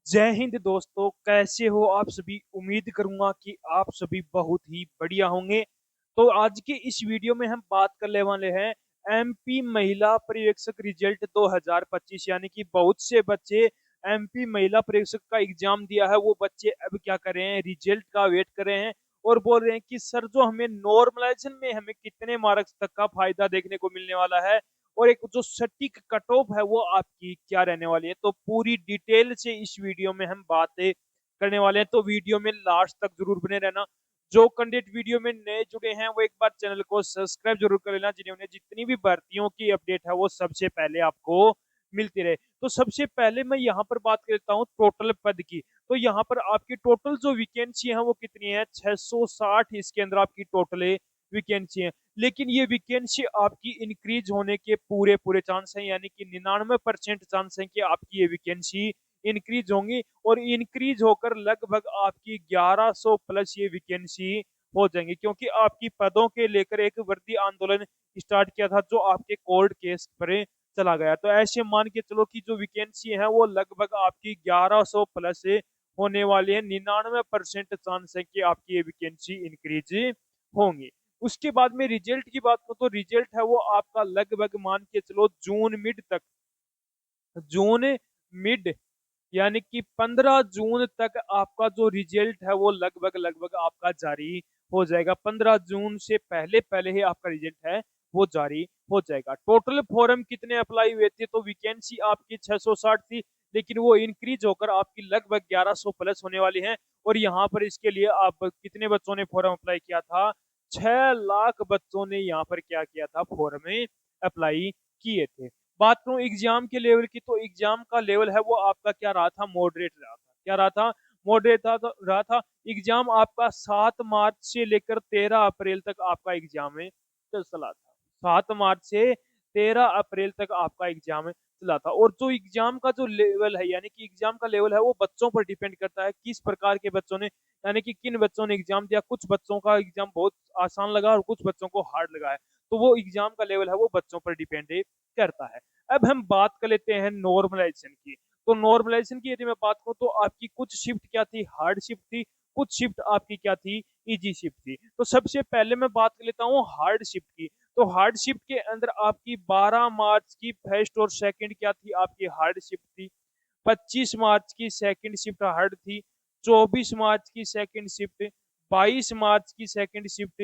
जय हिंद दोस्तों, कैसे हो आप सभी। उम्मीद करूंगा कि आप सभी बहुत ही बढ़िया होंगे। तो आज के इस वीडियो में हम बात करने वाले हैं एमपी महिला पर्यवेक्षक रिजल्ट 2025। यानी कि बहुत से बच्चे एमपी महिला पर्यवेक्षक का एग्जाम दिया है, वो बच्चे अब क्या कर रहे हैं, रिजल्ट का वेट कर रहे हैं और बोल रहे हैं कि सर जो हमें नॉर्मलाइजेशन में हमें कितने मार्क्स तक का फायदा देखने को मिलने वाला है और एक जो सटीक कट ऑफ है वो आपकी क्या रहने वाली है। तो पूरी डिटेल से इस वीडियो में हम बातें करने वाले हैं, तो वीडियो में लास्ट तक जरूर बने रहना। जो कैंडिडेट वीडियो में नए जुड़े हैं वो एक बार चैनल को सब्सक्राइब जरूर कर लेना, जिन्होंने जितनी भी भर्तियों की अपडेट है वो सबसे पहले आपको मिलती रहे। तो सबसे पहले मैं यहाँ पर बात करता हूँ टोटल पद की। तो यहाँ पर आपकी टोटल जो वैकेंसी है वो कितनी है, 660 इसके अंदर आपकी टोटल वैकेंसी है। लेकिन ये वैकेंसी आपकी इंक्रीज होने के पूरे पूरे चांस हैं, यानी कि 99% चांस है कि आपकी ये वैकेंसी इंक्रीज होंगी और इंक्रीज होकर लगभग आपकी 1100 प्लस ये वैकेंसी हो जाएंगी, क्योंकि आपकी पदों के लेकर एक वर्दी आंदोलन स्टार्ट किया था जो आपके कोर्ट केस पर चला गया। तो ऐसे मान के चलो कि जो वैकेंसी है वो लगभग आपकी 1100 प्लस होने वाली है। 99% चांस है कि आपकी ये वैकेंसी इंक्रीज होंगी। उसके बाद में रिजल्ट की बात करूं तो रिजल्ट है वो आपका लगभग मान के चलो जून मिड तक, जून मिड यानी कि 15 जून तक आपका जो रिजल्ट है वो लगभग लगभग आपका जारी हो जाएगा। 15 जून से पहले पहले ही आपका रिजल्ट है वो जारी हो जाएगा। टोटल फॉर्म कितने अप्लाई हुए थे, तो वैकेंसी आपकी 660 थी, लेकिन वो इंक्रीज होकर आपकी लगभग 1100 प्लस होने वाली है। और यहाँ पर इसके लिए आप कितने बच्चों ने फॉर्म अप्लाई किया था, 6 लाख बच्चों ने यहाँ पर क्या किया था, फॉर्म अप्लाई किए थे। बात करूं एग्जाम के लेवल की, तो एग्जाम का लेवल है वो आपका क्या रहा था, मॉडरेट रहा था। क्या रहा था, मॉडरेट रहा था। एग्जाम आपका 7 मार्च से लेकर 13 अप्रैल तक आपका एग्जाम है चला था। 7 मार्च से 13 अप्रैल तक आपका एग्जाम चला था। और जो एग्जाम का जो लेवल है, यानी कि एग्जाम का लेवल है वो बच्चों पर डिपेंड करता है, किस प्रकार के बच्चों ने, यानी कि किन बच्चों ने एग्जाम दिया। कुछ बच्चों का एग्जाम बहुत आसान लगा और कुछ बच्चों को हार्ड लगा है, तो वो एग्जाम का लेवल है वो बच्चों पर डिपेंड करता है। अब हम बात कर लेते हैं नॉर्मलाइजेशन की। तो नॉर्मलाइजेशन की यदि मैं बात करूं तो आपकी कुछ शिफ्ट क्या थी, हार्ड शिफ्ट थी, कुछ शिफ्ट आपकी क्या थी, इजी शिफ्ट थी। तो सबसे पहले मैं बात कर लेता हूं हार्ड शिफ्ट की। तो हार्ड शिफ्ट के अंदर आपकी 12 मार्च की फर्स्ट और सेकंड क्या थी, आपकी हार्ड शिफ्ट थी। 25 मार्च की सेकंड शिफ्ट हार्ड थी। 24 मार्च की सेकंड शिफ्ट, 22 मार्च की सेकंड शिफ्ट,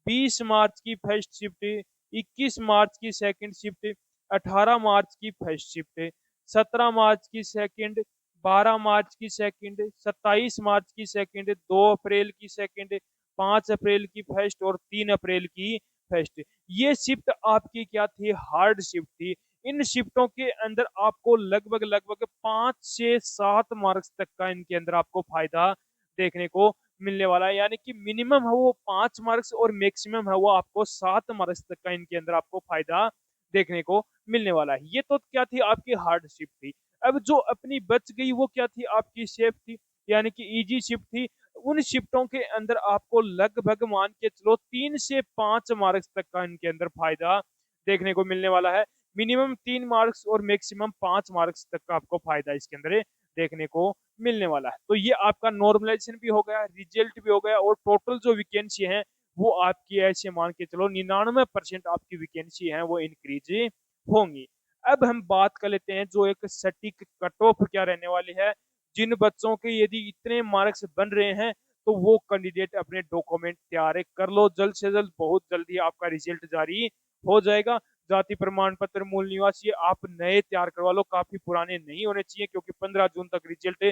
20 मार्च की फर्स्ट शिफ्ट, 21 मार्च की सेकंड शिफ्ट, 18 मार्च की फर्स्ट शिफ्ट, 17 मार्च की सेकंड, 12 मार्च की सेकंड, 27 मार्च की सेकंड, 2 अप्रैल की सेकंड, 5 अप्रैल की फर्स्ट और 3 अप्रैल की फर्स्ट। ये शिफ्ट आपकी क्या थी, हार्ड शिफ्ट थी। इन शिफ्टों के अंदर आपको लगभग लगभग 5 से 7 मार्क्स तक का इनके अंदर आपको फायदा देखने को मिलने वाला है। यानी कि मिनिमम है वो 5 मार्क्स और मैक्सिमम है वो आपको 7 मार्क्स तक का इनके अंदर आपको फायदा देखने को मिलने वाला है। ये तो क्या थी, आपकी हार्ड शिफ्ट थी। अब जो अपनी बच गई वो क्या थी, आपकी सेफ थी, यानी कि इजी शिफ्ट थी। उन शिफ्टों के अंदर आपको लगभग मान के चलो 3 से 5 मार्क्स तक का इनके अंदर फायदा देखने को मिलने वाला है। मिनिमम 3 मार्क्स और मैक्सिमम 5 मार्क्स तक का आपको फायदा इसके अंदर देखने को मिलने वाला है। तो ये आपका नॉर्मलाइजेशन भी हो गया, रिजल्ट भी हो गया और टोटल जो वैकेंसी है वो आपकी ऐसे मान के चलो 99% आपकी वैकेंसी है वो इंक्रीज होंगी। अब हम बात कर लेते हैं जो एक सटीक कट ऑफ क्या रहने वाली है। जिन बच्चों के यदि इतने मार्क्स बन रहे हैं तो वो कैंडिडेट अपने डॉक्यूमेंट तैयार कर लो, जल्द से जल्द, बहुत जल्दी आपका रिजल्ट जारी हो जाएगा। जाति प्रमाण पत्र, मूल निवासी आप नए तैयार करवा लो, काफी पुराने नहीं होने चाहिए, क्योंकि 15 जून तक रिजल्ट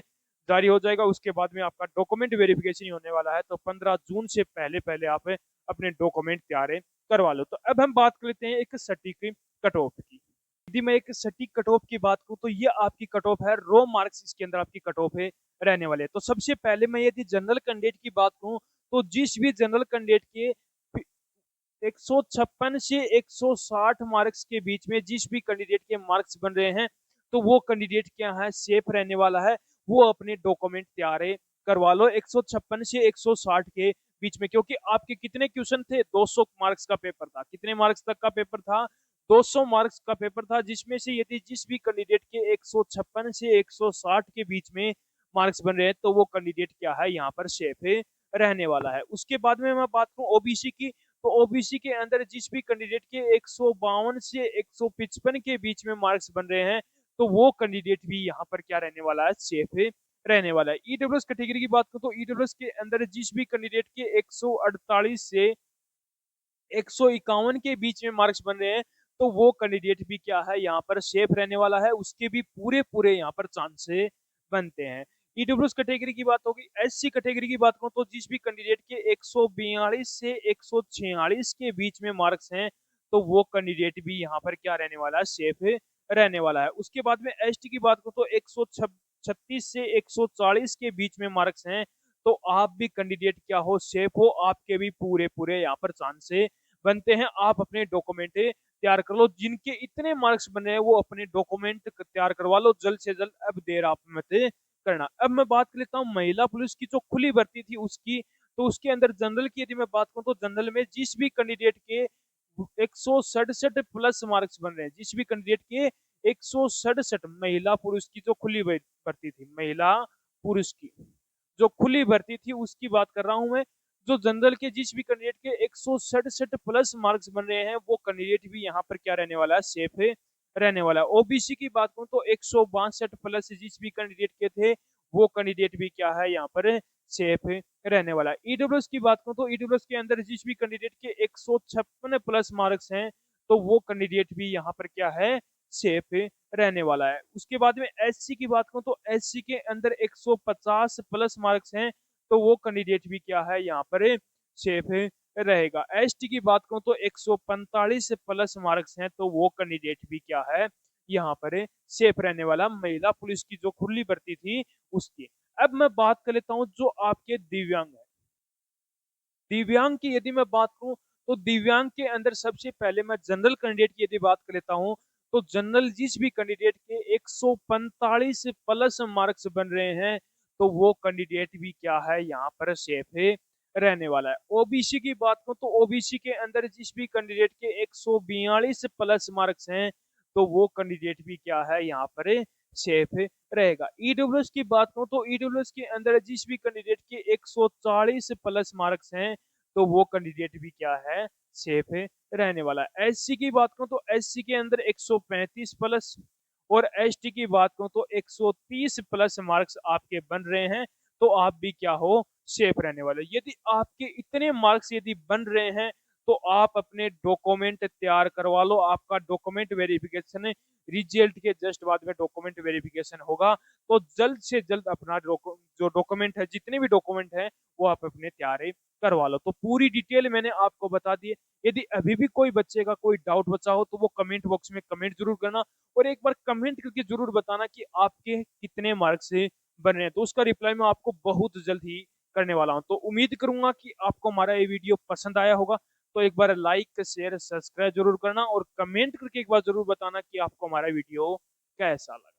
जारी हो जाएगा। उसके बाद में आपका डॉक्यूमेंट वेरिफिकेशन होने वाला है, तो 15 जून से पहले पहले आप अपने डॉक्यूमेंट तैयार करवा लो। तो अब हम बात कर लेते हैं एक सटीक कट ऑफ की। यदि मैं एक सटीक कट ऑफ की बात करूं तो ये आपकी कट ऑफ है, रो मार्क्स इसके अंदर आपकी कट ऑफ है रहने वाले। तो सबसे पहले मैं यदि जनरल कैंडिडेट की बात करूं तो जिस भी जनरल कैंडिडेट के 156 से 160 मार्क्स के बीच में जिस भी कैंडिडेट के मार्क्स बन रहे हैं, तो वो कैंडिडेट क्या है, सेफ रहने वाला है। वो अपने डॉक्यूमेंट तैयार करवा लो 156 से 160 के बीच में, क्योंकि आपके कितने क्वेश्चन थे, 200 मार्क्स का पेपर था। कितने मार्क्स तक का पेपर था, 200 मार्क्स का पेपर था, जिसमें से यदि जिस भी कैंडिडेट के 156 से 160 के बीच में मार्क्स बन रहे हैं तो वो कैंडिडेट क्या है यहाँ पर सेफ रहने वाला है। उसके बाद में मैं बात करूं ओबीसी की, तो ओबीसी के अंदर जिस भी कैंडिडेट के 152 से 155 के बीच में मार्क्स बन रहे हैं तो वो कैंडिडेट भी यहाँ पर क्या रहने वाला है, सेफ रहने वाला है। ईडब्ल्यूएस कैटेगरी की बात करूं तो ईडब्ल्यूएस के अंदर जिस भी कैंडिडेट के 148 से 151 के बीच में मार्क्स बन रहे हैं तो वो कैंडिडेट भी क्या है यहाँ पर सेफ रहने वाला है, उसके भी पूरे पूरे यहाँ पर चांसेस बनते हैं। ईडब्ल्यूएस कैटेगरी की बात होगी। एससी कैटेगरी की बात करूं तो जिस भी कैंडिडेट के 142 से 146 के बीच में मार्क्स हैं तो वो कैंडिडेट भी यहाँ पर क्या रहने वाला है, सेफ रहने वाला है। उसके बाद में एसटी की बात करूं तो 136 से 140 के बीच में मार्क्स हैं तो आप भी कैंडिडेट क्या हो, सेफ हो, आपके भी पूरे पूरे यहाँ पर चांसेस बनते हैं। आप अपने डॉक्यूमेंट तैयार कर लो, जिनके इतने मार्क्स बने हैं वो अपने डॉक्यूमेंट तैयार करवा लो जल्द से जल्द, अब देर आप मत करना। अब मैं बात कर लेता हूँ महिला पुलिस की जो खुली भर्ती थी उसकी, तो उसके अंदर जनरल की यदि मैं बात करूँ तो जनरल में जिस भी कैंडिडेट के 167 प्लस मार्क्स बन रहे हैं, जिस भी कैंडिडेट के 167, महिला पुरुष की जो खुली भर्ती थी, महिला पुरुष की जो खुली भर्ती थी उसकी बात कर रहा हूं मैं। जो जनरल के जिस भी कैंडिडेट के 167 प्लस मार्क्स बन रहे हैं वो कैंडिडेट भी यहाँ पर क्या रहने वाला है, सेफ रहने वाला है। ओबीसी की बात करूं तो 162 प्लस जिस भी कैंडिडेट के थे वो कैंडिडेट भी क्या है यहाँ पर सेफ रहने वाला है। ईडब्ल्यूएस की बात करूं तो ईडब्ल्यूएस के अंदर जिस भी कैंडिडेट के 156 प्लस मार्क्स हैं तो वो कैंडिडेट भी यहाँ पर क्या है, सेफ रहने वाला है। उसके बाद में एससी की बात करूं तो एससी के अंदर 150 प्लस मार्क्स हैं तो वो कैंडिडेट भी क्या है यहाँ पर सेफ रहेगा। एसटी की बात करूं तो 145 प्लस मार्क्स हैं तो वो कैंडिडेट भी क्या है यहाँ पर सेफ रहने वाला, महिला पुलिस की जो खुली भर्ती थी उसकी। अब मैं बात कर लेता हूं जो आपके दिव्यांग है। दिव्यांग की यदि मैं बात करूं तो दिव्यांग के अंदर सबसे पहले मैं जनरल कैंडिडेट की यदि बात कर लेता हूं तो जनरल जिस भी कैंडिडेट के 145 प्लस मार्क्स बन रहे हैं तो वो कैंडिडेट भी क्या है यहाँ पर सेफ रहने वाला है। ओबीसी की बात करूं तो ओबीसी के अंदर जिस भी कैंडिडेट के 142 प्लस मार्क्स हैं तो वो कैंडिडेट भी क्या है यहाँ पर सेफ रहेगा। ईडब्ल्यूएस की बात करूं तो ईडब्ल्यूएस के अंदर जिस भी कैंडिडेट के 140 प्लस मार्क्स हैं तो वो कैंडिडेट भी क्या है, सेफ रहने वाला है। एससी की बात करूं तो एससी के अंदर 135 प्लस और एसटी की बात करूं तो 130 प्लस मार्क्स आपके बन रहे हैं तो आप भी क्या हो, सेफ रहने वाले। यदि आपके इतने मार्क्स यदि बन रहे हैं तो आप अपने डॉक्यूमेंट तैयार करवा लो। आपका डॉक्यूमेंट वेरिफिकेशन रिजल्ट के जस्ट बाद में डॉक्यूमेंट वेरिफिकेशन होगा तो जल्द से जल्द अपना जो डॉक्यूमेंट है, जितने भी डॉक्यूमेंट है वो आप अपने तैयार करवा लो। तो पूरी डिटेल मैंने आपको बता दी है। यदि अभी भी कोई बच्चे का कोई डाउट बचा हो तो वो कमेंट बॉक्स में कमेंट जरूर करना और एक बार कमेंट करके जरूर बताना कि आपके कितने मार्क्स बन रहे हैं, तो उसका रिप्लाई मैं आपको बहुत जल्द ही करने वाला हूं। तो उम्मीद करूंगा कि आपको हमारा ये वीडियो पसंद आया होगा, तो एक बार लाइक शेयर सब्सक्राइब जरूर करना और कमेंट करके एक बार जरूर बताना कि आपको हमारा वीडियो कैसा लगा।